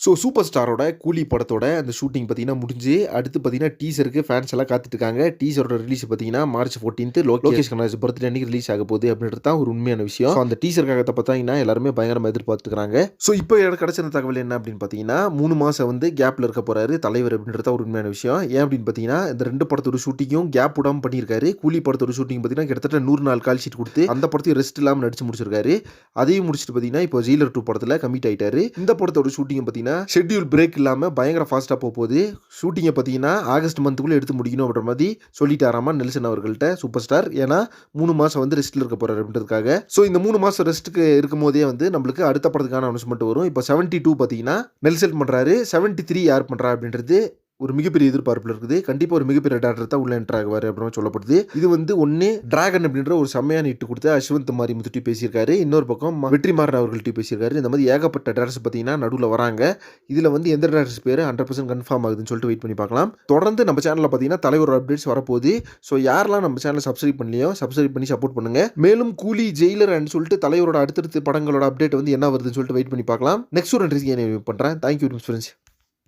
Super ஸ்டாரோட கூலி படத்தோட அந்த ஷூட்டிங் பார்த்தீங்கன்னா முடிஞ்சு, அடுத்து பார்த்தீங்கன்னா டீசருக்கு ஃபேன்ஸ் எல்லாம் காத்துட்டு இருக்காங்க. டீசரோட ரிலீஸ் பார்த்தீங்கன்னா மார்ச் 14 லோகேஷ் கனகராஜ் பர்த்டே அன்னைக்கு ரிலீஸ் ஆக போகுது அப்படின்றது தான் ஒரு உண்மையான விஷயம். அந்த டீசருக்காக பார்த்தீங்கன்னா எல்லாருமே பயங்கரமா எதிர்பார்த்துக்கிறாங்க. இப்போ எனக்கு கிடைச்ச தகவல் என்ன அப்படின்னு பார்த்தீங்கன்னா 3 மாசம் வந்து கேப்ல இருக்க போறாரு தலைவர் அப்படின்றது ஒரு உண்மையான விஷயம். ஏன் அப்படின்னு பார்த்தீங்கன்னா இந்த 2 படத்தோட ஷூட்டிங்கும் கேப் விடாம பண்ணியிருக்காரு. கூலி படத்தோட ஷூட்டிங் பார்த்தீங்கன்னா கிட்டத்தட்ட 100 நாள் கால் ஷீட் கொடுத்து அந்த படத்தையும் ரெஸ்ட் இல்லாமல் நடிச்சு முடிச்சிருக்காரு. அதையும் முடிச்சுட்டு பார்த்தீங்கன்னா இப்போ ஜெயிலர் 2 படத்தில் கமிட் ஆயிட்டாரு. இந்த படத்தோட ஷூட்டிங் பார்த்தீங்கன்னா ஷெட்யூல் பிரேக் இல்லாமல் பயங்கர ஃபாஸ்ட்டாக போகுது. ஷூட்டிங்கை பார்த்தீங்கன்னா ஆகஸ்ட் மந்த்துக்குள்ளே எடுத்து முடிக்கணும் அப்படின்ற மாதிரி சொல்லிட்டாராமா நெல்சன் அவர்கள்ட்ட சூப்பர் ஸ்டார். ஏன்னா 3 மாதம் வந்து ரெஸ்ட்டில் இருக்க போகிறார் அப்படின்றதுக்காக. இந்த 3 மாதம் ரெஸ்ட்டுக்கு இருக்கும் போதே வந்து நம்மளுக்கு அடுத்த படத்துக்கான அனௌன்ஸ்மெண்ட் வரும். இப்போ 72 பார்த்தீங்கன்னா நெல்சன் பண்ணுறாரு, 73 யார் பண்ணுறா அப்படின்றது ஒரு மிகப்பெரிய எதிர்பார்ப்பில் இருக்குது. கண்டிப்பாக ஒரு மிகப்பெரிய டேரக்டர் தான் உள்ள என்டர் ஆகுவார் அப்படின்னு சொல்லப்படுது. இது வந்து ஒன்று டிராகன் அப்படின்ற ஒரு செம்மையான இட்டு கொடுத்து அஸ்வந்த் மாரி முத்துட்டி பேசியிருக்காரு. இன்னொரு பக்கம் வெற்றிமாறன் அவர்கள்ட்ட பேசியிருக்காரு. இந்த மாதிரி ஏகப்பட்ட டேரக்டர்ஸ் பார்த்தீங்கன்னா நடுவில் வராங்க. இதில் வந்து எந்த டேரக்டர்ஸ் பேர் 100% கன்ஃபார்ம் ஆகுதுன்னு சொல்லிட்டு வெயிட் பண்ணி பார்க்கலாம். தொடர்ந்து நம்ம சேனலில் பார்த்தீங்கன்னா தலைவர் அப்டேட்ஸ் வரப்போகுது. யாரெல்லாம் நம்ம சேனலை சப்ஸ்கிரைப் பண்ணலையோ சப்ஸ்கிரைப் பண்ணி சப்போர்ட் பண்ணுங்க. மேலும் கூலி, ஜெயிலர் அண்ட் சொல்லிட்டு தலைவரோட அடுத்தடுத்து படங்களோட அப்டேட் வந்து என்ன வருதுன்னு சொல்லிட்டு வெயிட் பண்ணி பார்க்கலாம். நெக்ஸ்ட் ஒரு பண்ணுறேன். Thank you friends.